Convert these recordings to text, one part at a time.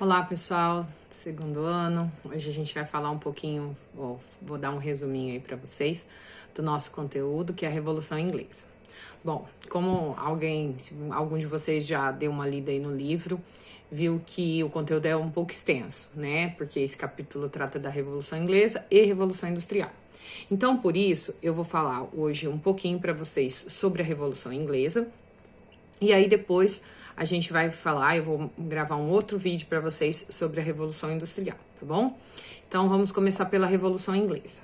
Olá pessoal, segundo ano. Hoje a gente vai falar um pouquinho, vou dar um resuminho aí para vocês do nosso conteúdo, que é a Revolução Inglesa. Bom, como se algum de vocês já deu uma lida aí no livro, viu que o conteúdo é um pouco extenso, né? Porque esse capítulo trata da Revolução Inglesa e Revolução Industrial. Então, por isso, eu vou falar hoje um pouquinho para vocês sobre a Revolução Inglesa e aí depois a gente vai falar, eu vou gravar um outro vídeo para vocês sobre a Revolução Industrial, tá bom? Então vamos começar pela Revolução Inglesa.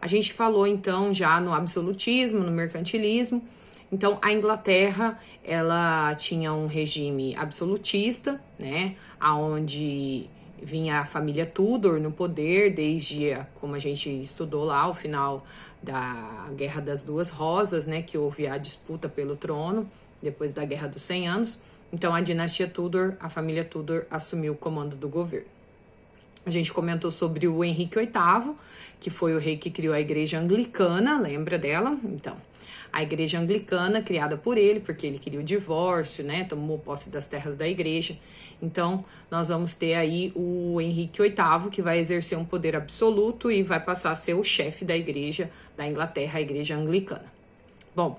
A gente falou então já no absolutismo, no mercantilismo. Então a Inglaterra, ela tinha um regime absolutista, né, aonde vinha a família Tudor no poder desde, como a gente estudou lá, o final da Guerra das Duas Rosas, né, que houve a disputa pelo trono depois da Guerra dos 100 Anos. Então, a dinastia Tudor, a família Tudor, assumiu o comando do governo. A gente comentou sobre o Henrique VIII, que foi o rei que criou a Igreja Anglicana, lembra dela? Então, a Igreja Anglicana, criada por ele, porque ele queria o divórcio, né? Tomou posse das terras da Igreja. Então, nós vamos ter aí o Henrique VIII, que vai exercer um poder absoluto e vai passar a ser o chefe da Igreja da Inglaterra, a Igreja Anglicana. Bom,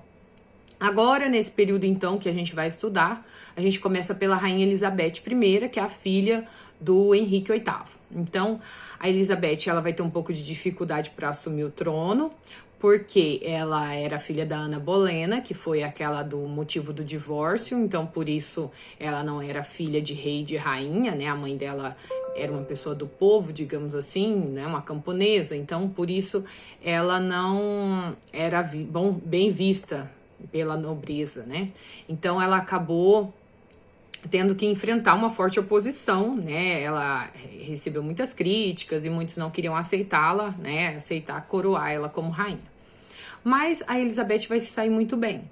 agora, nesse período, então, que a gente vai estudar, a gente começa pela Rainha Elizabeth I, que é a filha do Henrique VIII. Então, a Elizabeth, ela vai ter um pouco de dificuldade para assumir o trono, porque ela era filha da Ana Bolena, que foi aquela do motivo do divórcio, então, por isso, ela não era filha de rei e de rainha, né? A mãe dela era uma pessoa do povo, digamos assim, né? Uma camponesa, então, por isso, ela não era bem vista pela nobreza, né? Então ela acabou tendo que enfrentar uma forte oposição, né? Ela recebeu muitas críticas e muitos não queriam aceitá-la, né? Coroar ela como rainha. Mas a Elizabeth vai se sair muito bem.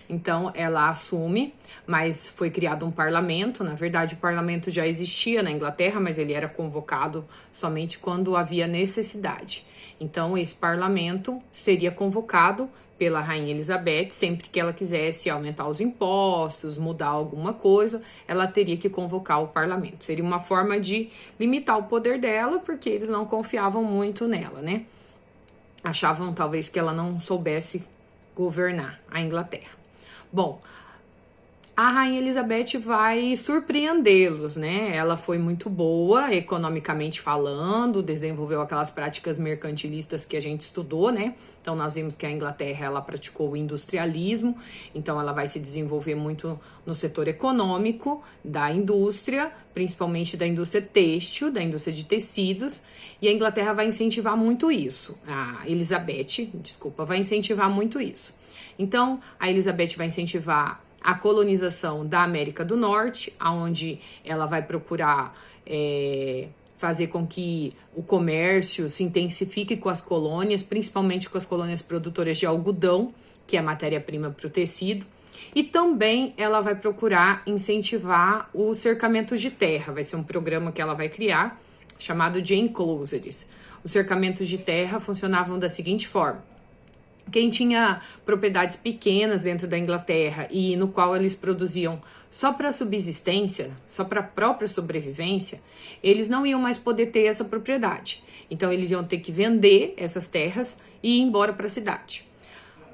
Então ela assume, mas foi criado um parlamento. Na verdade, o parlamento já existia na Inglaterra, mas ele era convocado somente quando havia necessidade. Então esse parlamento seria convocado pela Rainha Elizabeth, sempre que ela quisesse aumentar os impostos, mudar alguma coisa, ela teria que convocar o parlamento. Seria uma forma de limitar o poder dela, porque eles não confiavam muito nela, né? Achavam talvez que ela não soubesse governar a Inglaterra. Bom, a Rainha Elizabeth vai surpreendê-los, né? Ela foi muito boa, economicamente falando, desenvolveu aquelas práticas mercantilistas que a gente estudou, né? Então, nós vimos que a Inglaterra, ela praticou o industrialismo, então ela vai se desenvolver muito no setor econômico da indústria, principalmente da indústria têxtil, da indústria de tecidos, e a Inglaterra vai incentivar muito isso. A Elizabeth, vai incentivar muito isso. Então, a Elizabeth vai incentivar a colonização da América do Norte, onde ela vai procurar fazer com que o comércio se intensifique com as colônias, principalmente com as colônias produtoras de algodão, que é a matéria-prima para o tecido. E também ela vai procurar incentivar os cercamentos de terra. Vai ser um programa que ela vai criar, chamado de enclosures. Os cercamentos de terra funcionavam da seguinte forma: quem tinha propriedades pequenas dentro da Inglaterra e no qual eles produziam só para subsistência, só para a própria sobrevivência, eles não iam mais poder ter essa propriedade. Então eles iam ter que vender essas terras e ir embora para a cidade.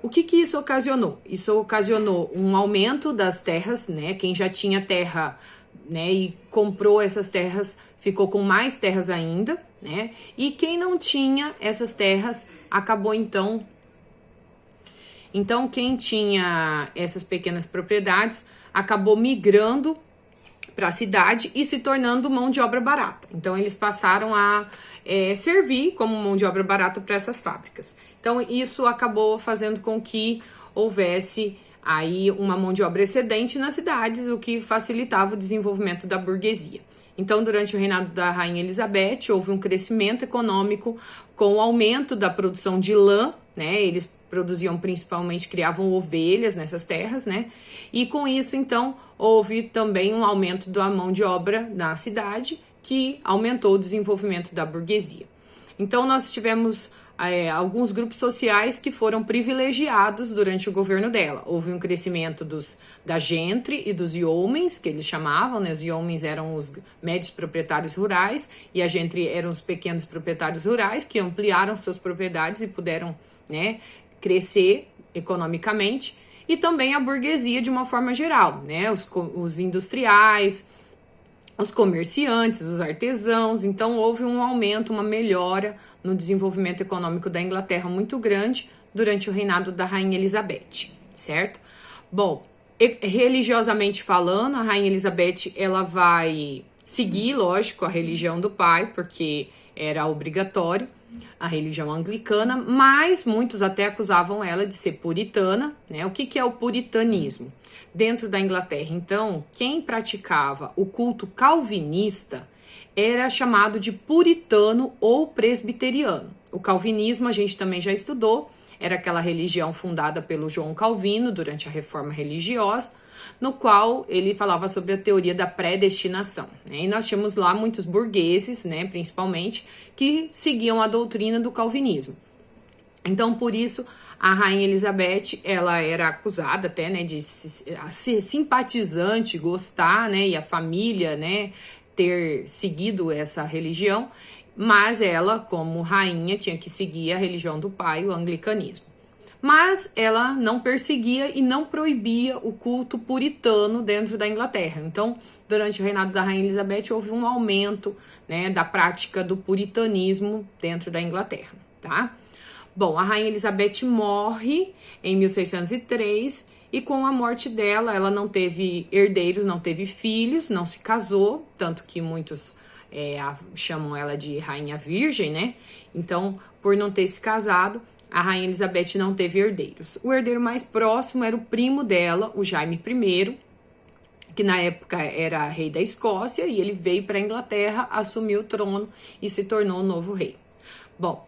O que isso ocasionou? Isso ocasionou um aumento das terras, né? Quem já tinha terra, né, e comprou essas terras ficou com mais terras ainda, né? E quem não tinha essas terras acabou então, quem tinha essas pequenas propriedades acabou migrando para a cidade e se tornando mão de obra barata. Então, eles passaram a servir como mão de obra barata para essas fábricas. Então, isso acabou fazendo com que houvesse aí uma mão de obra excedente nas cidades, o que facilitava o desenvolvimento da burguesia. Então, durante o reinado da Rainha Elizabeth, houve um crescimento econômico com o aumento da produção de lã, né? Eles produziam principalmente, criavam ovelhas nessas terras, né? E com isso, então, houve também um aumento da mão de obra na cidade, que aumentou o desenvolvimento da burguesia. Então, nós tivemos alguns grupos sociais que foram privilegiados durante o governo dela. Houve um crescimento da gentry e dos yeomanis, que eles chamavam, né? Os yeomanis eram os médios proprietários rurais e a gentry eram os pequenos proprietários rurais que ampliaram suas propriedades e puderam, né, crescer economicamente. E também a burguesia de uma forma geral, né? Os industriais, os comerciantes, os artesãos. Então houve um aumento, uma melhora no desenvolvimento econômico da Inglaterra muito grande durante o reinado da Rainha Elizabeth, certo? Bom, religiosamente falando, a Rainha Elizabeth, ela vai seguir, lógico, a religião do pai, porque era obrigatório, a religião anglicana, mas muitos até acusavam ela de ser puritana, né? O que é o puritanismo? Dentro da Inglaterra, então, quem praticava o culto calvinista era chamado de puritano ou presbiteriano. O calvinismo a gente também já estudou, era aquela religião fundada pelo João Calvino durante a Reforma Religiosa, no qual ele falava sobre a teoria da predestinação, né? E nós tínhamos lá muitos burgueses, né, principalmente, que seguiam a doutrina do calvinismo. Então, por isso, a Rainha Elizabeth, ela era acusada até, né, de ser simpatizante, gostar, né, e a família, né, ter seguido essa religião, mas ela, como rainha, tinha que seguir a religião do pai, o anglicanismo. Mas ela não perseguia e não proibia o culto puritano dentro da Inglaterra. Então, durante o reinado da Rainha Elizabeth, houve um aumento, né, da prática do puritanismo dentro da Inglaterra, tá? Bom, a Rainha Elizabeth morre em 1603 e com a morte dela, ela não teve herdeiros, não teve filhos, não se casou, tanto que muitos chamam ela de Rainha Virgem, né? Então, por não ter se casado, a Rainha Elizabeth não teve herdeiros. O herdeiro mais próximo era o primo dela, o Jaime I, que na época era rei da Escócia, e ele veio para a Inglaterra, assumiu o trono e se tornou o novo rei. Bom,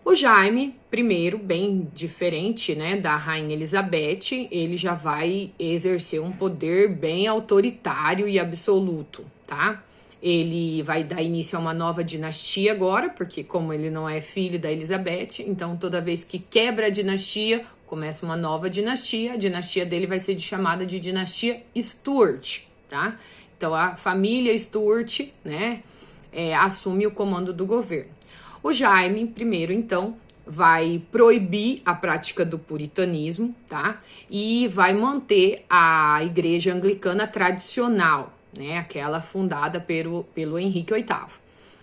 o Jaime I, bem diferente, né, da Rainha Elizabeth, ele já vai exercer um poder bem autoritário e absoluto, tá? Ele vai dar início a uma nova dinastia agora, porque como ele não é filho da Elizabeth, então toda vez que quebra a dinastia, começa uma nova dinastia. A dinastia dele vai ser chamada de dinastia Stuart, tá? Então a família Stuart, né, assume o comando do governo. O Jaime I, então, vai proibir a prática do puritanismo, tá? E vai manter a igreja anglicana tradicional, né, aquela fundada pelo Henrique VIII.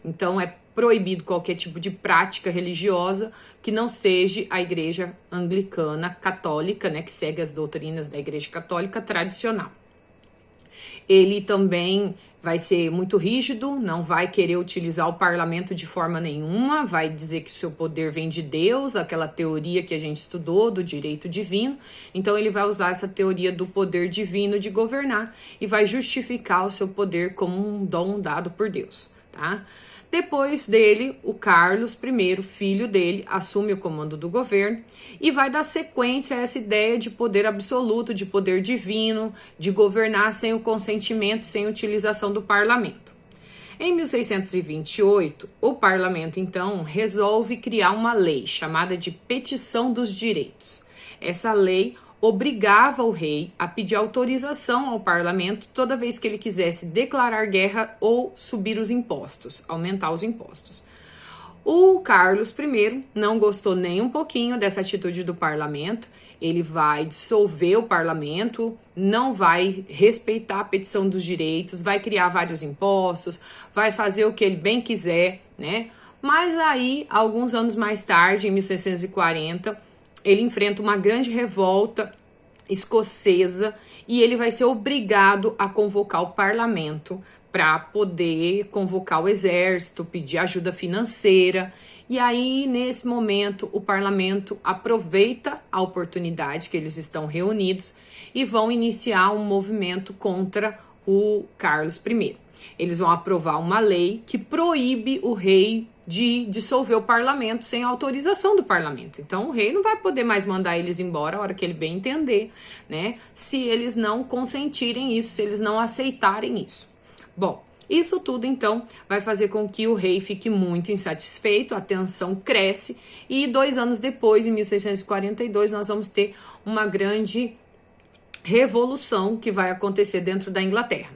Então é proibido qualquer tipo de prática religiosa que não seja a igreja anglicana católica, né, que segue as doutrinas da igreja católica tradicional. Ele também vai ser muito rígido, não vai querer utilizar o parlamento de forma nenhuma, vai dizer que o seu poder vem de Deus, aquela teoria que a gente estudou do direito divino. Então ele vai usar essa teoria do poder divino de governar e vai justificar o seu poder como um dom dado por Deus, tá? Depois dele, o Carlos I, filho dele, assume o comando do governo e vai dar sequência a essa ideia de poder absoluto, de poder divino, de governar sem o consentimento, sem utilização do parlamento. Em 1628, o parlamento, então, resolve criar uma lei chamada de Petição dos Direitos. Essa lei obrigava o rei a pedir autorização ao parlamento toda vez que ele quisesse declarar guerra ou subir os impostos, aumentar os impostos. O Carlos I não gostou nem um pouquinho dessa atitude do parlamento, ele vai dissolver o parlamento, não vai respeitar a petição dos direitos, vai criar vários impostos, vai fazer o que ele bem quiser, né? Mas aí, alguns anos mais tarde, em 1640, ele enfrenta uma grande revolta escocesa e ele vai ser obrigado a convocar o parlamento para poder convocar o exército, pedir ajuda financeira. E aí, nesse momento, o parlamento aproveita a oportunidade que eles estão reunidos e vão iniciar um movimento contra o Carlos I. Eles vão aprovar uma lei que proíbe o rei de dissolver o parlamento sem autorização do parlamento. Então, o rei não vai poder mais mandar eles embora a hora que ele bem entender, né? Se eles não consentirem isso, se eles não aceitarem isso. Bom, isso tudo, então, vai fazer com que o rei fique muito insatisfeito, a tensão cresce, e 2 anos depois, em 1642, nós vamos ter uma grande revolução que vai acontecer dentro da Inglaterra.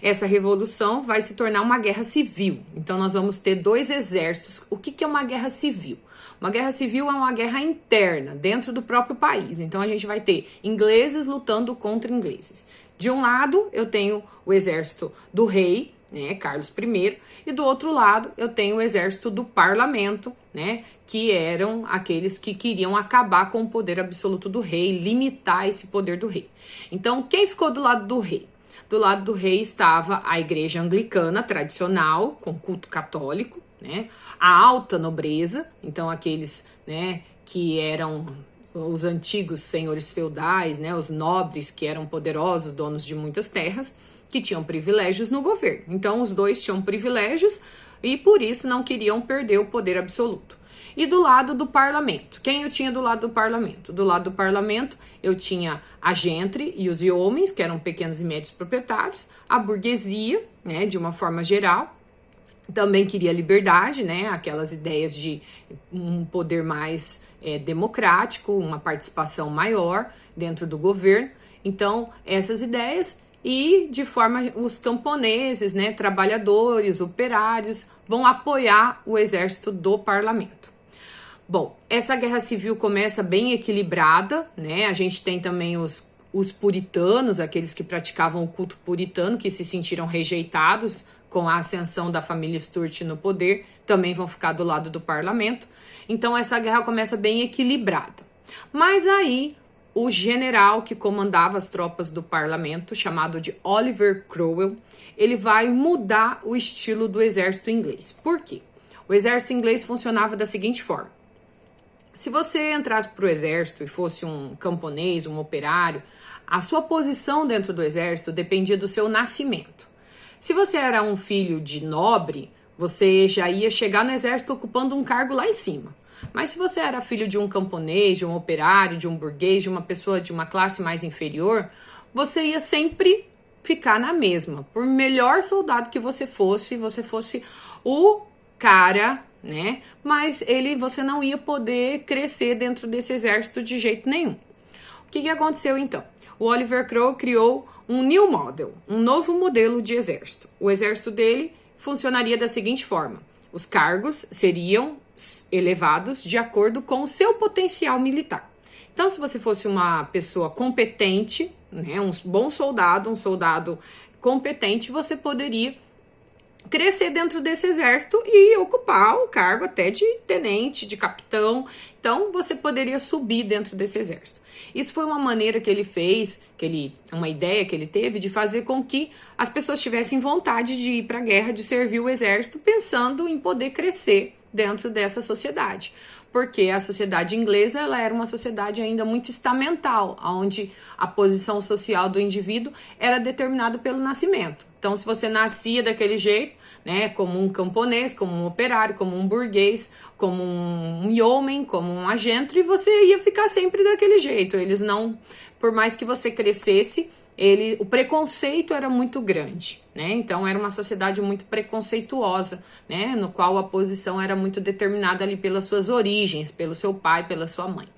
Essa revolução vai se tornar uma guerra civil. Então, nós vamos ter dois exércitos. O que é uma guerra civil? Uma guerra civil é uma guerra interna, dentro do próprio país. Então, a gente vai ter ingleses lutando contra ingleses. De um lado, eu tenho o exército do rei, né, Carlos I, e do outro lado, eu tenho o exército do parlamento, né, que eram aqueles que queriam acabar com o poder absoluto do rei, limitar esse poder do rei. Então, quem ficou do lado do rei? Do lado do rei estava a igreja anglicana tradicional, com culto católico, né? A alta nobreza, então aqueles, né, que eram os antigos senhores feudais, né, os nobres que eram poderosos, donos de muitas terras, que tinham privilégios no governo. Então os dois tinham privilégios e por isso não queriam perder o poder absoluto. E do lado do parlamento, quem eu tinha do lado do parlamento? Do lado do parlamento eu tinha a gentry e os homens, que eram pequenos e médios proprietários, a burguesia, né, de uma forma geral, também queria liberdade, né, aquelas ideias de um poder mais democrático, uma participação maior dentro do governo. Então, essas ideias e de forma os camponeses, né, trabalhadores, operários, vão apoiar o exército do parlamento. Bom, essa guerra civil começa bem equilibrada, né? A gente tem também os puritanos, aqueles que praticavam o culto puritano, que se sentiram rejeitados com a ascensão da família Stuart no poder, também vão ficar do lado do parlamento. Então essa guerra começa bem equilibrada. Mas aí o general que comandava as tropas do parlamento, chamado de Oliver Cromwell, ele vai mudar o estilo do exército inglês. Por quê? O exército inglês funcionava da seguinte forma. Se você entrasse para o exército e fosse um camponês, um operário, a sua posição dentro do exército dependia do seu nascimento. Se você era um filho de nobre, você já ia chegar no exército ocupando um cargo lá em cima. Mas se você era filho de um camponês, de um operário, de um burguês, de uma pessoa de uma classe mais inferior, você ia sempre ficar na mesma. Por melhor soldado que você fosse o cara, né? Mas você não ia poder crescer dentro desse exército de jeito nenhum. O que aconteceu então? O Oliver Cromwell criou um new model, um novo modelo de exército. O exército dele funcionaria da seguinte forma: os cargos seriam elevados de acordo com o seu potencial militar. Então, se você fosse uma pessoa competente, né, um bom soldado, um soldado competente, você poderia crescer dentro desse exército e ocupar o cargo até de tenente, de capitão. Então, você poderia subir dentro desse exército. Isso foi uma maneira que ele fez, uma ideia que ele teve de fazer com que as pessoas tivessem vontade de ir para a guerra, de servir o exército, pensando em poder crescer dentro dessa sociedade. Porque a sociedade inglesa ela era uma sociedade ainda muito estamental, onde a posição social do indivíduo era determinada pelo nascimento. Então, se você nascia daquele jeito, né, como um camponês, como um operário, como um burguês, como um yeoman, como um agente, você ia ficar sempre daquele jeito. Eles não, por mais que você crescesse, o preconceito era muito grande, né? Então era uma sociedade muito preconceituosa, né? No qual a posição era muito determinada ali pelas suas origens, pelo seu pai, pela sua mãe.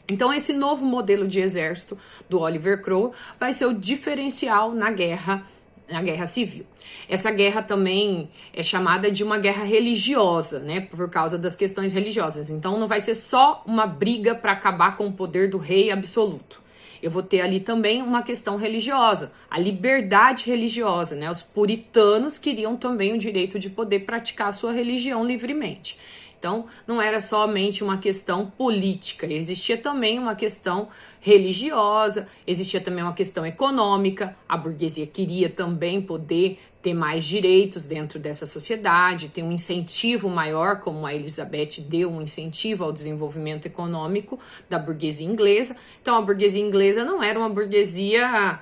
Então esse novo modelo de exército do Oliver Cromwell vai ser o diferencial na guerra civil. Essa guerra também é chamada de uma guerra religiosa, né, por causa das questões religiosas. Então não vai ser só uma briga para acabar com o poder do rei absoluto. Eu vou ter ali também uma questão religiosa, a liberdade religiosa, né? Os puritanos queriam também o direito de poder praticar a sua religião livremente. Então, não era somente uma questão política, existia também uma questão religiosa, existia também uma questão econômica, a burguesia queria também poder ter mais direitos dentro dessa sociedade, ter um incentivo maior, como a Elizabeth deu um incentivo ao desenvolvimento econômico da burguesia inglesa. Então, a burguesia inglesa não era uma burguesia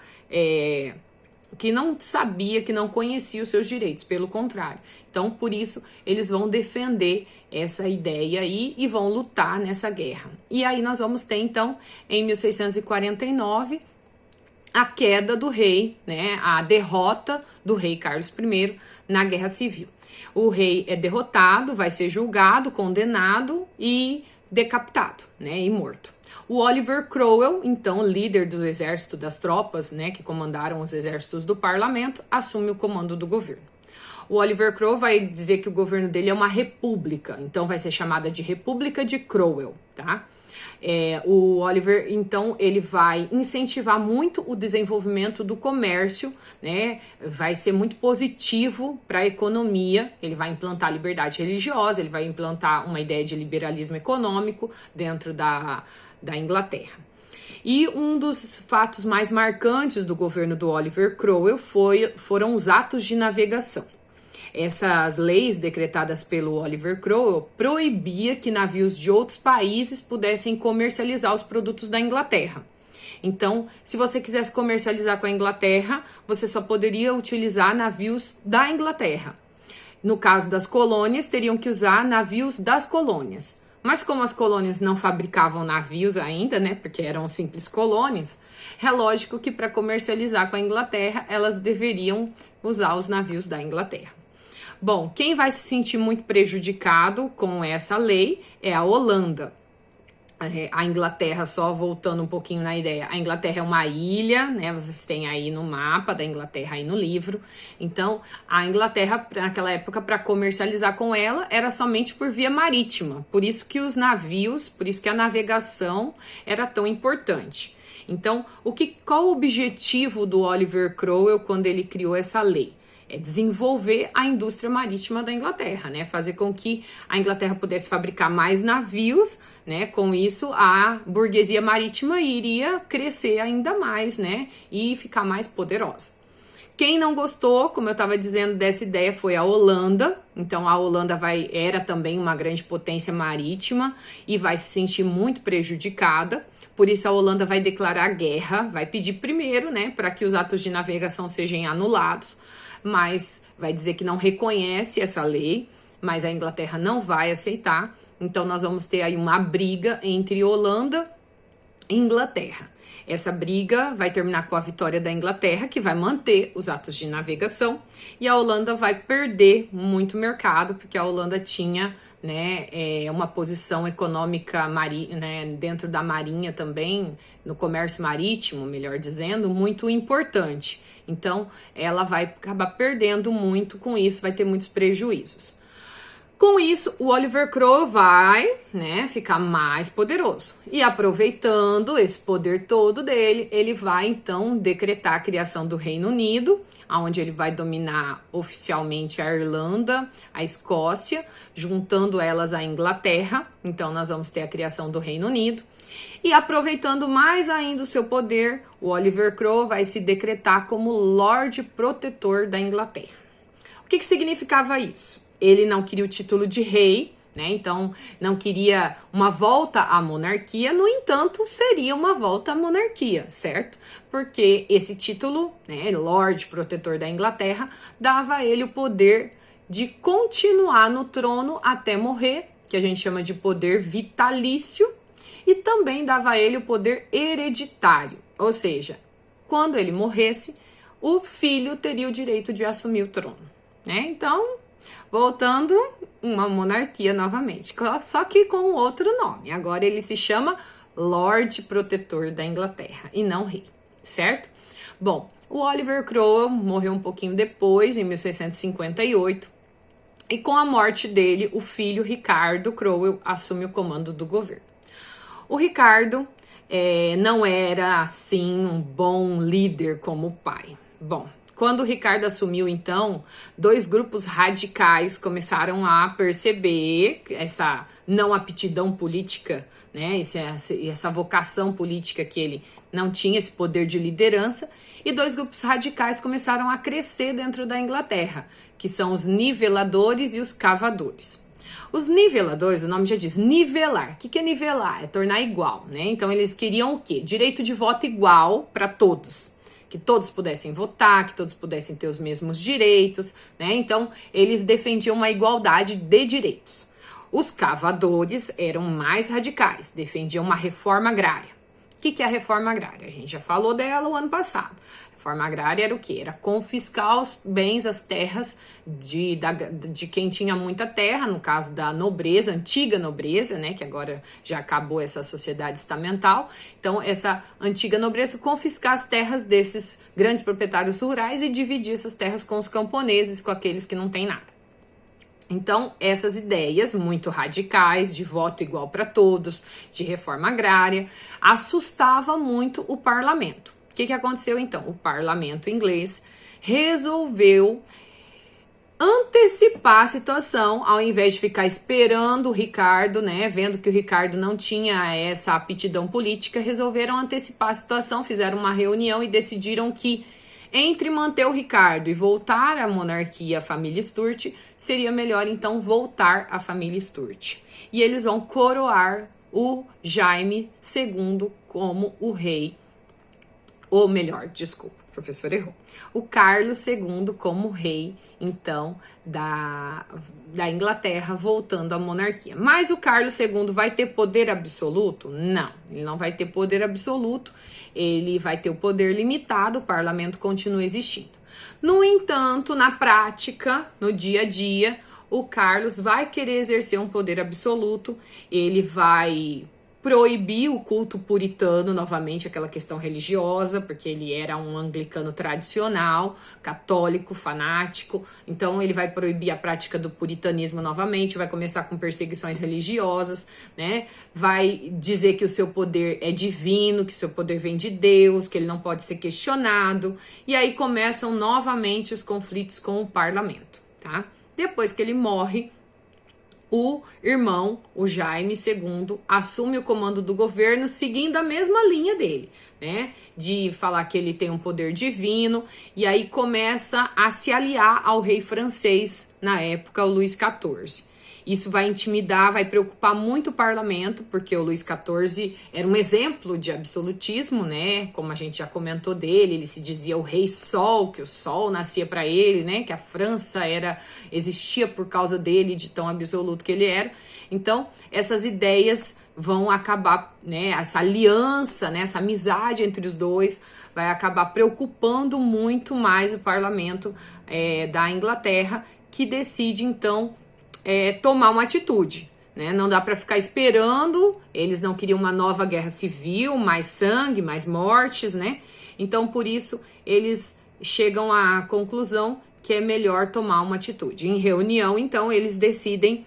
que não sabia, que não conhecia os seus direitos, pelo contrário. Então, por isso, eles vão defender essa ideia aí e vão lutar nessa guerra. E aí nós vamos ter, então, em 1649, a queda do rei, né, a derrota do rei Carlos I na Guerra Civil. O rei é derrotado, vai ser julgado, condenado e decapitado, né, e morto. O Oliver Cromwell, então líder do exército, das tropas, né, que comandaram os exércitos do parlamento, assume o comando do governo. O Oliver Cromwell vai dizer que o governo dele é uma república, então vai ser chamada de República de Cromwell, tá? O Oliver, então, ele vai incentivar muito o desenvolvimento do comércio, né? Vai ser muito positivo para a economia. Ele vai implantar liberdade religiosa, ele vai implantar uma ideia de liberalismo econômico dentro da Inglaterra. E um dos fatos mais marcantes do governo do Oliver Cromwell foram os atos de navegação. Essas leis decretadas pelo Oliver Cromwell proibia que navios de outros países pudessem comercializar os produtos da Inglaterra. Então, se você quisesse comercializar com a Inglaterra, você só poderia utilizar navios da Inglaterra. No caso das colônias, teriam que usar navios das colônias. Mas como as colônias não fabricavam navios ainda, né, porque eram simples colônias, é lógico que para comercializar com a Inglaterra, elas deveriam usar os navios da Inglaterra. Bom, quem vai se sentir muito prejudicado com essa lei é a Holanda. A Inglaterra, só voltando um pouquinho na ideia, a Inglaterra é uma ilha, né? Vocês têm aí no mapa da Inglaterra, aí no livro. Então, a Inglaterra, naquela época, para comercializar com ela, era somente por via marítima. Por isso que os navios, por isso que a navegação era tão importante. Então, qual o objetivo do Oliver Cromwell quando ele criou essa lei? É desenvolver a indústria marítima da Inglaterra, né? Fazer com que a Inglaterra pudesse fabricar mais navios, né? Com isso, a burguesia marítima iria crescer ainda mais, né? E ficar mais poderosa. Quem não gostou, como eu estava dizendo, dessa ideia foi a Holanda. Então, a Holanda era também uma grande potência marítima e vai se sentir muito prejudicada. Por isso, a Holanda vai declarar guerra, vai pedir primeiro, né? Para que os atos de navegação sejam anulados. Mas vai dizer que não reconhece essa lei, mas a Inglaterra não vai aceitar. Então, nós vamos ter aí uma briga entre Holanda e Inglaterra. Essa briga vai terminar com a vitória da Inglaterra, que vai manter os atos de navegação, e a Holanda vai perder muito mercado, porque a Holanda tinha, né, uma posição econômica né, dentro da marinha também, no comércio marítimo, melhor dizendo, muito importante. Então, ela vai acabar perdendo muito com isso, vai ter muitos prejuízos. Com isso, o Oliver Cromwell vai, né, ficar mais poderoso. E aproveitando esse poder todo dele, ele vai, então, decretar a criação do Reino Unido, onde ele vai dominar oficialmente a Irlanda, a Escócia, juntando elas à Inglaterra. Então, nós vamos ter a criação do Reino Unido. E aproveitando mais ainda o seu poder, o Oliver Cromwell vai se decretar como Lorde Protetor da Inglaterra. O que significava isso? Ele não queria o título de rei, né? Então não queria uma volta à monarquia, no entanto, seria uma volta à monarquia, certo? Porque esse título, né, Lorde Protetor da Inglaterra, dava a ele o poder de continuar no trono até morrer, que a gente chama de poder vitalício, e também dava a ele o poder hereditário, ou seja, quando ele morresse, o filho teria o direito de assumir o trono, né? Então, voltando, uma monarquia novamente, só que com outro nome. Agora ele se chama Lorde Protetor da Inglaterra e não rei, certo? Bom, o Oliver Cromwell morreu um pouquinho depois, em 1658, e com a morte dele, o filho Ricardo Cromwell assume o comando do governo. O Ricardo não era, assim, um bom líder como o pai. Bom, quando o Ricardo assumiu, então, dois grupos radicais começaram a perceber essa não aptidão política, né? Essa vocação política que ele não tinha, esse poder de liderança, e dois grupos radicais começaram a crescer dentro da Inglaterra, que são os niveladores e os cavadores. Os niveladores, o nome já diz, nivelar. O que é nivelar? É tornar igual, né? Então, eles queriam o quê? Direito de voto igual para todos. Que todos pudessem votar, que todos pudessem ter os mesmos direitos, né? Então, eles defendiam uma igualdade de direitos. Os cavadores eram mais radicais, defendiam uma reforma agrária. O que é a reforma agrária? A gente já falou dela o ano passado. Reforma agrária era o quê? Era confiscar os bens, as terras de quem tinha muita terra, no caso da nobreza, antiga nobreza, né, que agora já acabou essa sociedade estamental. Então, essa antiga nobreza confiscar as terras desses grandes proprietários rurais e dividir essas terras com os camponeses, com aqueles que não têm nada. Então, essas ideias muito radicais de voto igual para todos, de reforma agrária, assustava muito o parlamento. O que aconteceu então? O parlamento inglês resolveu antecipar a situação, ao invés de ficar esperando o Ricardo, né, vendo que o Ricardo não tinha essa aptidão política, resolveram antecipar a situação, fizeram uma reunião e decidiram que entre manter o Ricardo e voltar à monarquia, à família Stuart, seria melhor então voltar à família Stuart. E eles vão coroar o Jaime II como o rei, ou melhor, desculpa, o professor errou, o Carlos II como rei, então, da Inglaterra, voltando à monarquia. Mas o Carlos II vai ter poder absoluto? Não, ele não vai ter poder absoluto, ele vai ter o poder limitado, o parlamento continua existindo. No entanto, na prática, no dia a dia, o Carlos vai querer exercer um poder absoluto, ele vai proibir o culto puritano, novamente aquela questão religiosa, porque ele era um anglicano tradicional, católico, fanático, então ele vai proibir a prática do puritanismo novamente, vai começar com perseguições religiosas, né? Vai dizer que o seu poder é divino, que o seu poder vem de Deus, que ele não pode ser questionado, e aí começam novamente os conflitos com o parlamento, tá? Depois que ele morre, o irmão, o Jaime II, assume o comando do governo seguindo a mesma linha dele, né? De falar que ele tem um poder divino, e aí começa a se aliar ao rei francês, na época, o Luís XIV. Isso vai intimidar, vai preocupar muito o parlamento, porque o Luís XIV era um exemplo de absolutismo, né? Como a gente já comentou dele, ele se dizia o rei sol, que o sol nascia para ele, né? Que a França existia por causa dele, de tão absoluto que ele era. Então, essas ideias vão acabar, né? Essa aliança, né? Essa amizade entre os dois vai acabar preocupando muito mais o parlamento da Inglaterra, que decide, então, tomar uma atitude, né? Não dá para ficar esperando, eles não queriam uma nova guerra civil, mais sangue, mais mortes, né? Então, por isso, eles chegam à conclusão que é melhor tomar uma atitude. Em reunião, então, eles decidem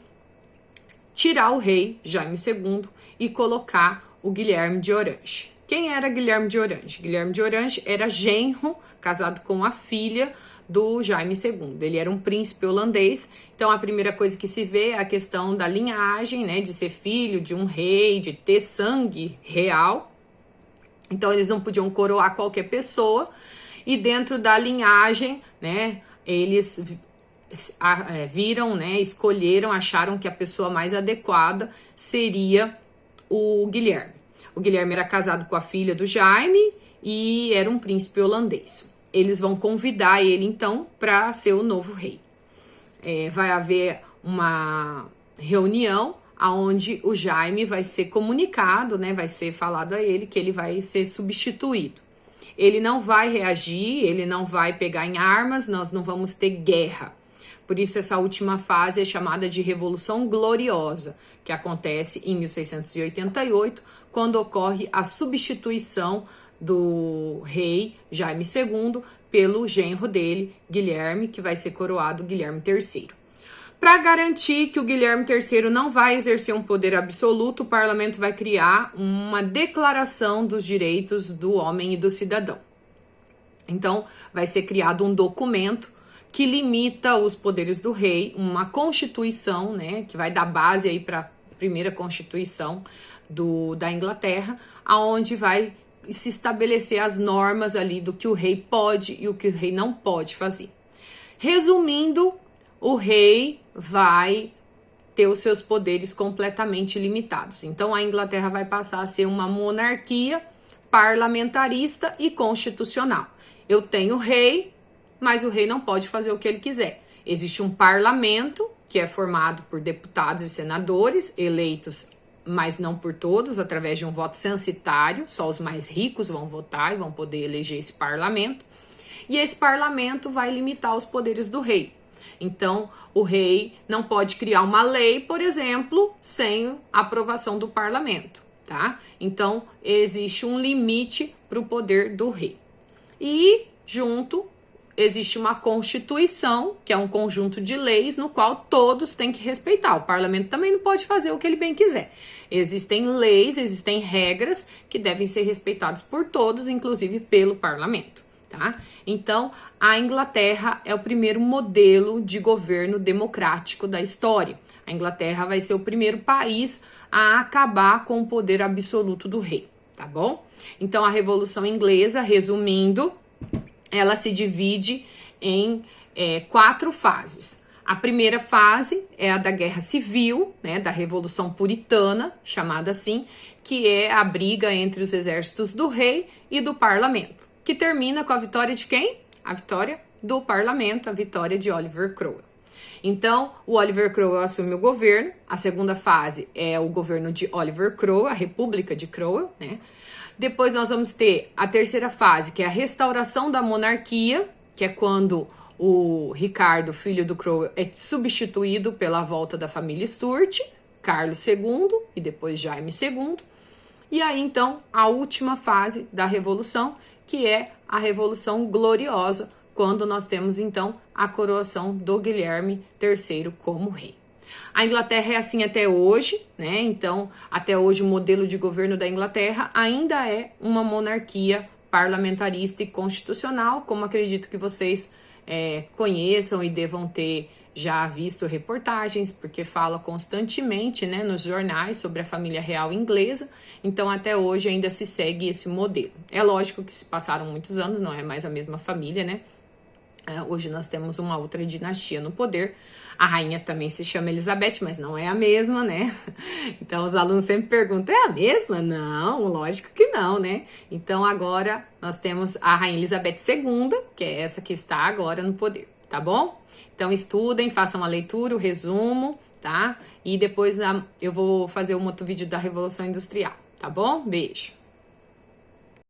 tirar o rei Jaime II e colocar o Guilherme de Orange. Quem era Guilherme de Orange? Guilherme de Orange era genro, casado com a filha do Jaime II. Ele era um príncipe holandês. Então, a primeira coisa que se vê é a questão da linhagem, né, de ser filho de um rei, de ter sangue real. Então, eles não podiam coroar qualquer pessoa. E dentro da linhagem, né, eles viram, né, escolheram, acharam que a pessoa mais adequada seria o Guilherme. O Guilherme era casado com a filha do Jaime e era um príncipe holandês. Eles vão convidar ele, então, para ser o novo rei. Vai haver uma reunião onde o Jaime vai ser comunicado, né? Vai ser falado a ele que ele vai ser substituído. Ele não vai reagir, ele não vai pegar em armas, nós não vamos ter guerra. Por isso, essa última fase é chamada de Revolução Gloriosa, que acontece em 1688, quando ocorre a substituição do rei Jaime II pelo genro dele, Guilherme, que vai ser coroado Guilherme III. Para garantir que o Guilherme III não vai exercer um poder absoluto, o parlamento vai criar uma declaração dos direitos do homem e do cidadão. Então, vai ser criado um documento que limita os poderes do rei, uma constituição, né, que vai dar base aí para a primeira constituição da Inglaterra, aonde vai se estabelecer as normas ali do que o rei pode e o que o rei não pode fazer. Resumindo, o rei vai ter os seus poderes completamente limitados. Então, a Inglaterra vai passar a ser uma monarquia parlamentarista e constitucional. Eu tenho rei, mas o rei não pode fazer o que ele quiser. Existe um parlamento, que é formado por deputados e senadores, eleitos, mas não por todos, através de um voto censitário. Só os mais ricos vão votar e vão poder eleger esse parlamento. e esse parlamento vai limitar os poderes do rei. Então, o rei não pode criar uma lei, por exemplo, sem a aprovação do parlamento, tá? Então, existe um limite para o poder do rei. E, junto, existe uma constituição, que é um conjunto de leis no qual todos têm que respeitar. O parlamento também não pode fazer o que ele bem quiser. Existem leis, existem regras que devem ser respeitadas por todos, inclusive pelo parlamento, tá? Então, a Inglaterra é o primeiro modelo de governo democrático da história. A Inglaterra vai ser o primeiro país a acabar com o poder absoluto do rei, tá bom? Então, a Revolução Inglesa, resumindo, ela se divide em 4 fases. A primeira fase é a da Guerra Civil, né, da Revolução Puritana, chamada assim, que é a briga entre os exércitos do rei e do parlamento, que termina com a vitória de quem? A vitória do parlamento, a vitória de Oliver Cromwell. Então, o Oliver Cromwell assume o governo. A segunda fase é o governo de Oliver Cromwell, a República de Cromwell, né? Depois nós vamos ter a terceira fase, que é a restauração da monarquia, que é quando o Ricardo, filho do Cromwell, é substituído pela volta da família Stuart, Carlos II e depois Jaime II. E aí, então, a última fase da Revolução, que é a Revolução Gloriosa, quando nós temos, então, a coroação do Guilherme III como rei. A Inglaterra é assim até hoje, né? Então, até hoje o modelo de governo da Inglaterra ainda é uma monarquia parlamentarista e constitucional, como acredito que vocês conheçam e devam ter já visto reportagens, porque fala constantemente, né, nos jornais sobre a família real inglesa. Então, até hoje ainda se segue esse modelo. É lógico que se passaram muitos anos, não é mais a mesma família, né? Hoje nós temos uma outra dinastia no poder. A rainha também se chama Elizabeth, mas não é a mesma, né? Então os alunos sempre perguntam, é a mesma? Não, lógico que não, né? Então agora nós temos a rainha Elizabeth II, que é essa que está agora no poder, tá bom? Então estudem, façam a leitura, o resumo, tá? E depois eu vou fazer um outro vídeo da Revolução Industrial, tá bom? Beijo!